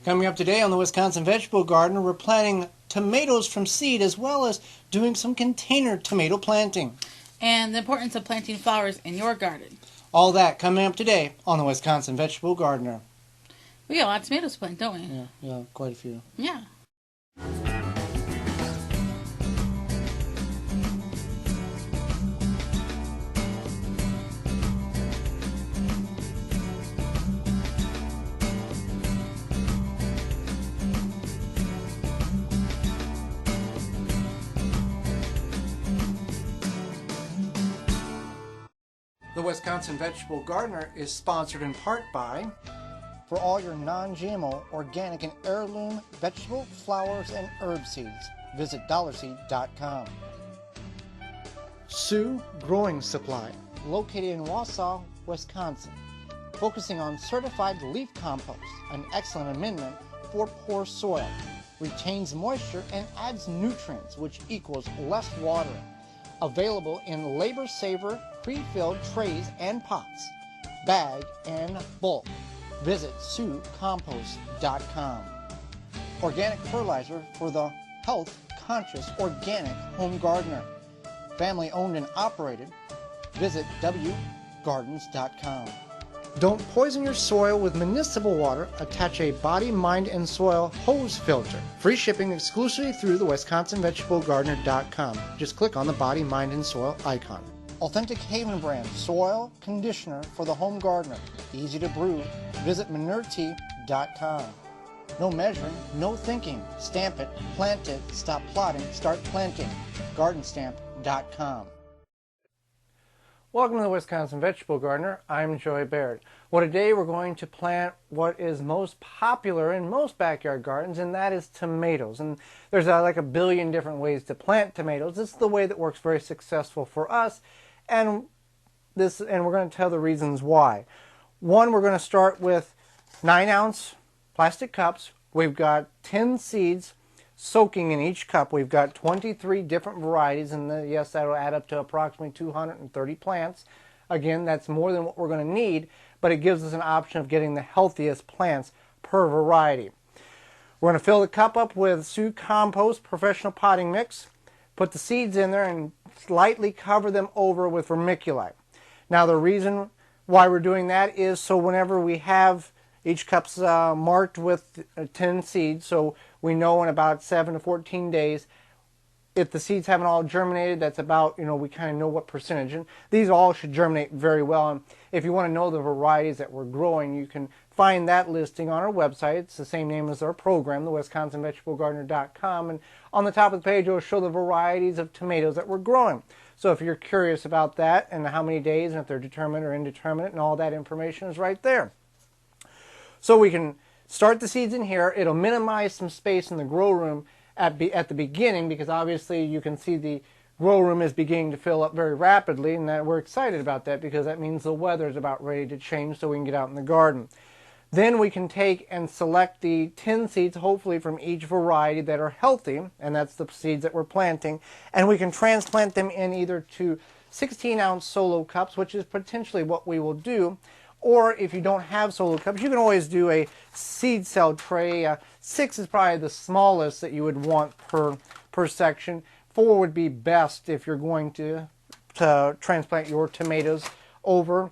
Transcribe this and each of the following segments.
Coming up today on the Wisconsin Vegetable Gardener, we're planting tomatoes from seed as well as doing some container tomato planting. And the importance of planting flowers in your garden. All that coming up today on the Wisconsin Vegetable Gardener. We got a lot of tomatoes to plant, don't we? Yeah, quite a few. Yeah. The Wisconsin Vegetable Gardener is sponsored in part by, for all your non-GMO, organic and heirloom vegetable, flowers, and herb seeds, visit dollarseed.com. Sioux Growing Supply, located in Wausau, Wisconsin, focusing on certified leaf compost, an excellent amendment for poor soil, retains moisture and adds nutrients, which equals less watering. Available in labor-saver, pre-filled trays and pots, bag and bulk. Visit SiouxCompost.com. Organic fertilizer for the health-conscious organic home gardener. Family owned and operated. Visit thewiveggardeners.com. Don't poison your soil with municipal water. Attach a body, mind, and soil hose filter. Free shipping exclusively through the WisconsinVegetableGardener.com. Just click on the body, mind, and soil icon. Authentic Haven brand soil conditioner for the home gardener. Easy to brew. Visit ManureTea.com. No measuring, no thinking. Stamp it, plant it, stop plotting, start planting. GardenStamp.com. Welcome to the Wisconsin Vegetable Gardener. I'm Joy Baird. Well, today we're going to plant what is most popular in most backyard gardens, and that is tomatoes. And there's like a billion different ways to plant tomatoes. This is the way that works very successful for us, and we're going to tell the reasons why. One, we're going to start with 9-ounce plastic cups. We've got 10 seeds soaking in each cup. We've got 23 different varieties, and yes, that will add up to approximately 230 plants. Again, that's more than what we're going to need, but it gives us an option of getting the healthiest plants per variety. We're going to fill the cup up with Sioux Compost Professional Potting Mix, put the seeds in there, and slightly cover them over with vermiculite. Now, the reason why we're doing that is so whenever we have each cup's marked with 10 seeds, so we know in about 7 to 14 days if the seeds haven't all germinated. That's about, we kind of know what percentage. And these all should germinate very well. And if you want to know the varieties that we're growing, you can find that listing on our website. It's the same name as our program, the WisconsinVegetableGardener.com. And on the top of the page, it will show the varieties of tomatoes that we're growing. So if you're curious about that and how many days and if they're determinate or indeterminate, and all that information is right there. So we can start the seeds in here. It'll minimize some space in the grow room at the beginning, because obviously you can see the grow room is beginning to fill up very rapidly, and that we're excited about that because that means the weather is about ready to change so we can get out in the garden. Then we can take and select the 10 seeds, hopefully from each variety, that are healthy, and that's the seeds that we're planting, and we can transplant them in either to 16-ounce solo cups, which is potentially what we will do. Or if you don't have solo cups, you can always do a seed cell tray. 6 is probably the smallest that you would want per section. 4 would be best if you're going to transplant your tomatoes over.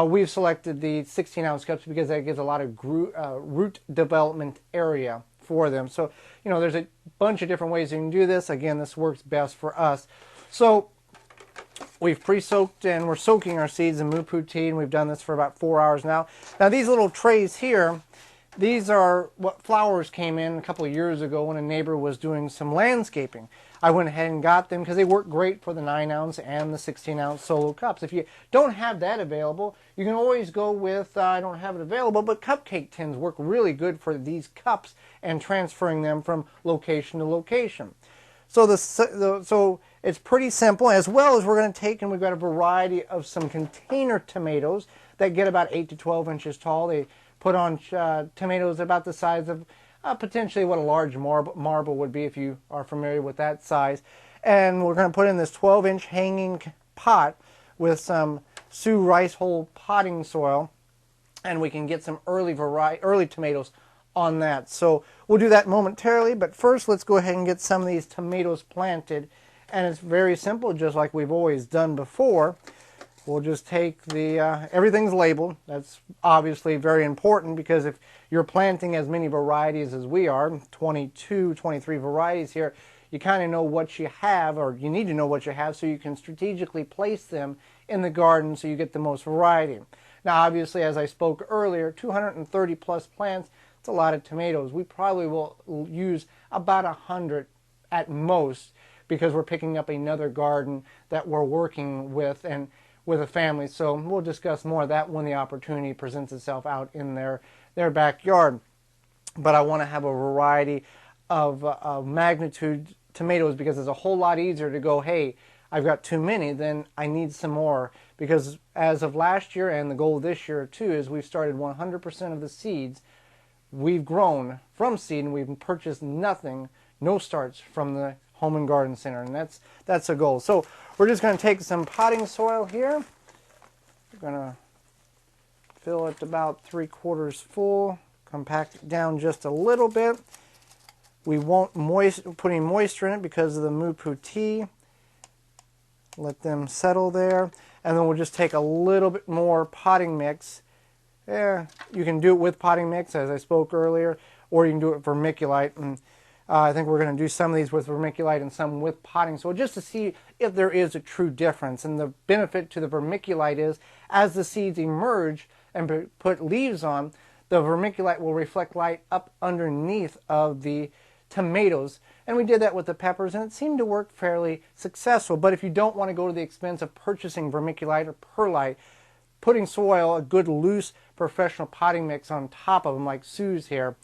We've selected the 16-ounce cups because that gives a lot of root development area for them. So, there's a bunch of different ways you can do this. Again, this works best for us. So we've pre-soaked and we're soaking our seeds in Moo tea, and we've done this for about 4 hours now. Now these little trays here, these are what flowers came in a couple of years ago when a neighbor was doing some landscaping. I went ahead and got them because they work great for the 9-ounce and the 16-ounce solo cups. If you don't have that available, you can always go with, I don't have it available, but cupcake tins work really good for these cups and transferring them from location to location. So it's pretty simple, as well as we're going to take, and we've got a variety of some container tomatoes that get about 8 to 12 inches tall. They put on tomatoes about the size of potentially what a large marble would be if you are familiar with that size. And we're going to put in this 12-inch hanging pot with some Sioux rice hull potting soil, and we can get some early tomatoes on that. So we'll do that momentarily, but first let's go ahead and get some of these tomatoes planted. And it's very simple, just like we've always done before. We'll just take the, everything's labeled. That's obviously very important because if you're planting as many varieties as we are, 22, 23 varieties here, you kind of know what you have, or you need to know what you have so you can strategically place them in the garden so you get the most variety. Now obviously, as I spoke earlier, 230 plus plants, it's a lot of tomatoes. We probably will use about 100 at most because we're picking up another garden that we're working with and with a family. So we'll discuss more of that when the opportunity presents itself out in their backyard. But I want to have a variety of magnitude tomatoes because it's a whole lot easier to go, hey, I've got too many, then I need some more. Because as of last year, and the goal this year too, is we've started 100% of the seeds we've grown from seed, and we've purchased nothing, no starts from the Home and Garden Center, and that's a goal. So we're just going to take some potting soil here. We're going to fill it about 3/4 full, compact it down just a little bit. We won't put any moisture in it because of the muputi. Let them settle there, and then we'll just take a little bit more potting mix. Yeah, you can do it with potting mix, as I spoke earlier, or you can do it with vermiculite. And I think we're going to do some of these with vermiculite and some with potting soil, just to see if there is a true difference. And the benefit to the vermiculite is, as the seeds emerge and put leaves on, the vermiculite will reflect light up underneath of the tomatoes. And we did that with the peppers, and it seemed to work fairly successful. But if you don't want to go to the expense of purchasing vermiculite or perlite, putting soil, a good loose professional potting mix on top of them, like Sue's here,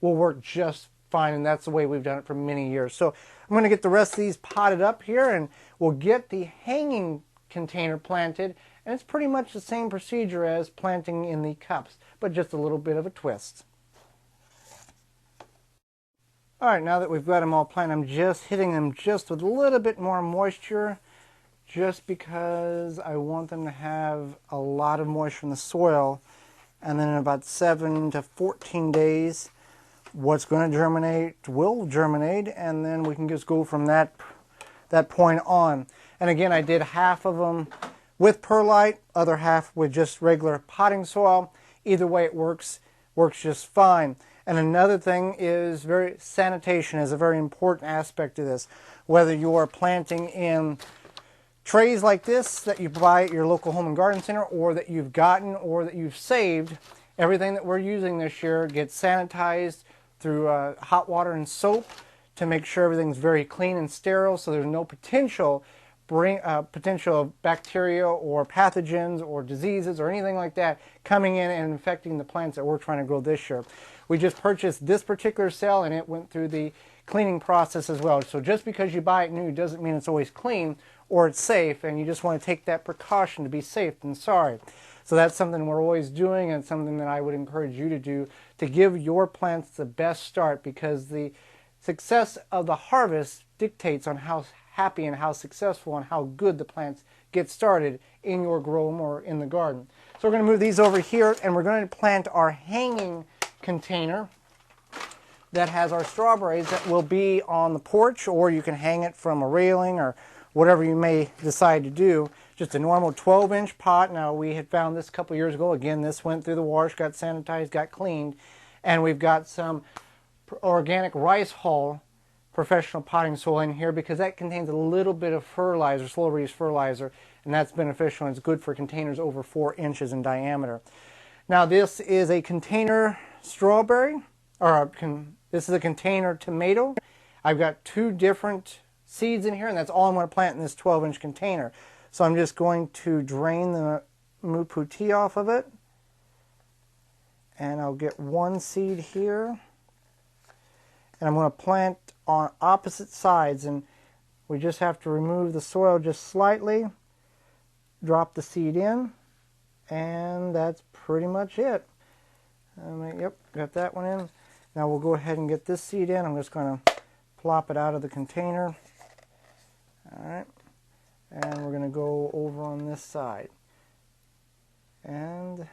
will work just fine, and that's the way we've done it for many years. So I'm going to get the rest of these potted up here, and we'll get the hanging container planted, and it's pretty much the same procedure as planting in the cups, but just a little bit of a twist. All right, now that we've got them all planted, I'm just hitting them just with a little bit more moisture, just because I want them to have a lot of moisture from the soil, and then in about 7 to 14 days, what's going to germinate will germinate, and then we can just go from that point on. And again, I did half of them with perlite, other half with just regular potting soil. Either way it works just fine. And another thing is sanitation is a very important aspect of this. Whether you are planting in trays like this that you buy at your local Home and Garden Center, or that you've gotten or that you've saved, everything that we're using this year gets sanitized through hot water and soap to make sure everything's very clean and sterile, so there's no potential of bacteria or pathogens or diseases or anything like that coming in and infecting the plants that we're trying to grow this year. We just purchased this particular cell, and it went through the cleaning process as well. So just because you buy it new doesn't mean it's always clean or it's safe, and you just want to take that precaution to be safe than sorry. So that's something we're always doing, and something that I would encourage you to do to give your plants the best start, because the success of the harvest dictates on how happy and how successful and how good the plants get started in your grow room or in the garden. So we're going to move these over here, and we're going to plant our hanging container that has our strawberries that will be on the porch, or you can hang it from a railing or whatever you may decide to do. Just a normal 12-inch pot. Now, we had found this a couple years ago. Again, this went through the wash, got sanitized, got cleaned, and we've got some organic rice hull professional potting soil in here, because that contains a little bit of fertilizer, slow-release fertilizer, and that's beneficial, and it's good for containers over 4 inches in diameter. Now, this is a container strawberry, or this is a container tomato. I've got 2 different seeds in here, and that's all I'm going to plant in this 12-inch container. So I'm just going to drain the muputi off of it, and I'll get 1 seed here, and I'm going to plant on opposite sides, and we just have to remove the soil just slightly, drop the seed in, and that's pretty much it. Yep, got that one in. Now we'll go ahead and get this seed in. I'm just going to plop it out of the container. All right, and we're going to go over on this side. And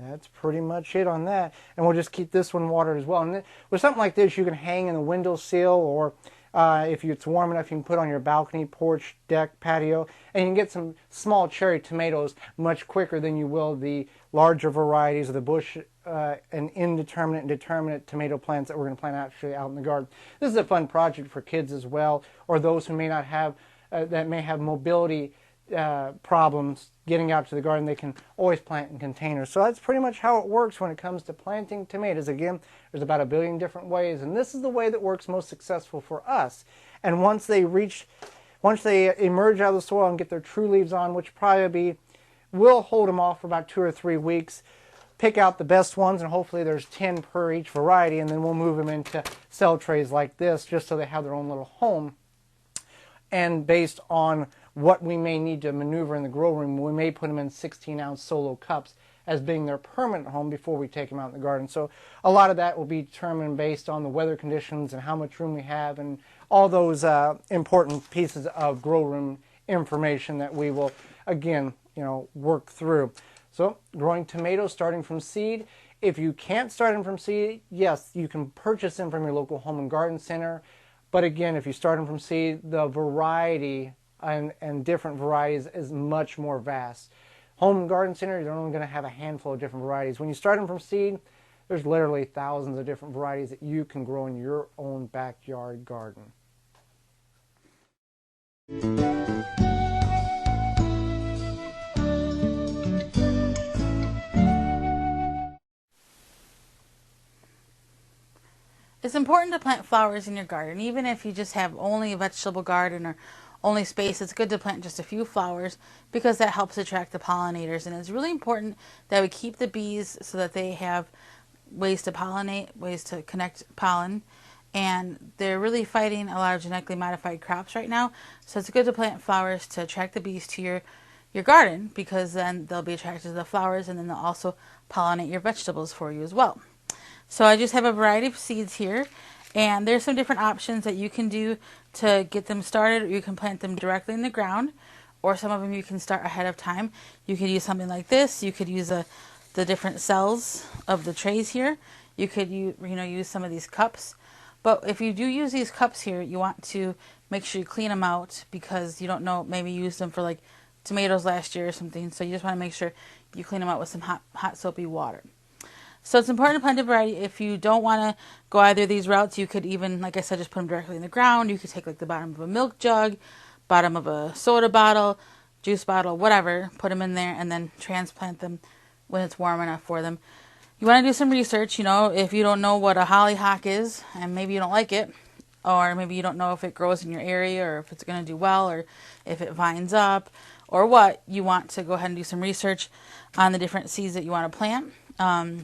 That's pretty much it on that. And we'll just keep this one watered as well. And with something like this, you can hang in the windowsill, or if it's warm enough, you can put on your balcony, porch, deck, patio, and you can get some small cherry tomatoes much quicker than you will the larger varieties of the bush and indeterminate and determinate tomato plants that we're going to plant actually out in the garden. This is a fun project for kids as well, or those who may not have, that may have mobility problems getting out to the garden. They can always plant in containers. So that's pretty much how it works when it comes to planting tomatoes. Again, there's about a billion different ways, and this is the way that works most successful for us. And once they emerge out of the soil and get their true leaves on, which probably we'll hold them off for about 2 or 3 weeks, pick out the best ones, and hopefully there's 10 per each variety, and then we'll move them into cell trays like this just so they have their own little home. And based on what we may need to maneuver in the grow room, we may put them in 16-ounce solo cups as being their permanent home before we take them out in the garden. So a lot of that will be determined based on the weather conditions and how much room we have and all those important pieces of grow room information that we will, again, work through. So growing tomatoes starting from seed. If you can't start them from seed, yes, you can purchase them from your local home and garden center. But again, if you start them from seed, the variety and different varieties is much more vast. Home and garden center, you're only going to have a handful of different varieties. When you start them from seed, there's literally thousands of different varieties that you can grow in your own backyard garden. It's important to plant flowers in your garden, even if you just have only a vegetable garden or only space. It's good to plant just a few flowers because that helps attract the pollinators. And it's really important that we keep the bees so that they have ways to pollinate, ways to connect pollen. And they're really fighting a lot of genetically modified crops right now. So it's good to plant flowers to attract the bees to your garden, because then they'll be attracted to the flowers and then they'll also pollinate your vegetables for you as well. So I just have a variety of seeds here, and there's some different options that you can do to get them started. You can plant them directly in the ground, or some of them you can start ahead of time. You could use something like this. You could use the different cells of the trays here. You could use some of these cups. But if you do use these cups here, you want to make sure you clean them out, because you don't know, maybe you used them for like tomatoes last year or something. So you just want to make sure you clean them out with some hot soapy water. So it's important to plant a variety. If you don't want to go either of these routes, you could even, like I said, just put them directly in the ground. You could take like the bottom of a milk jug, bottom of a soda bottle, juice bottle, whatever, put them in there and then transplant them when it's warm enough for them. You want to do some research, if you don't know what a hollyhock is, and maybe you don't like it, or maybe you don't know if it grows in your area or if it's going to do well, or if it vines up, or what, you want to go ahead and do some research on the different seeds that you want to plant.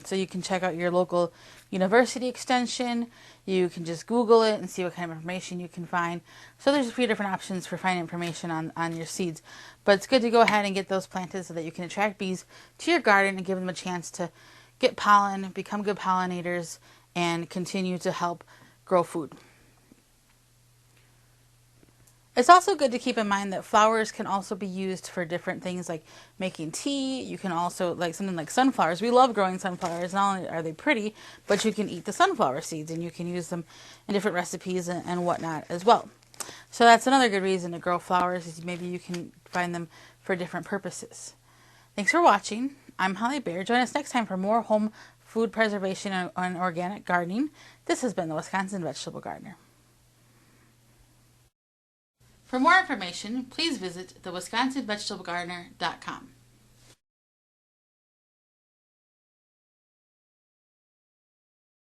So you can check out your local university extension. You can just Google it and see what kind of information you can find. So there's a few different options for finding information on your seeds. But it's good to go ahead and get those planted so that you can attract bees to your garden and give them a chance to get pollen, become good pollinators, and continue to help grow food. It's also good to keep in mind that flowers can also be used for different things like making tea. You can also, like something like sunflowers. We love growing sunflowers. Not only are they pretty, but you can eat the sunflower seeds and you can use them in different recipes and whatnot as well. So that's another good reason to grow flowers, is maybe you can find them for different purposes. Thanks for watching. I'm Holly Bear. Join us next time for more home food preservation and organic gardening. This has been the Wisconsin Vegetable Gardener. For more information, please visit thewwisconsinvegetablegardener.com.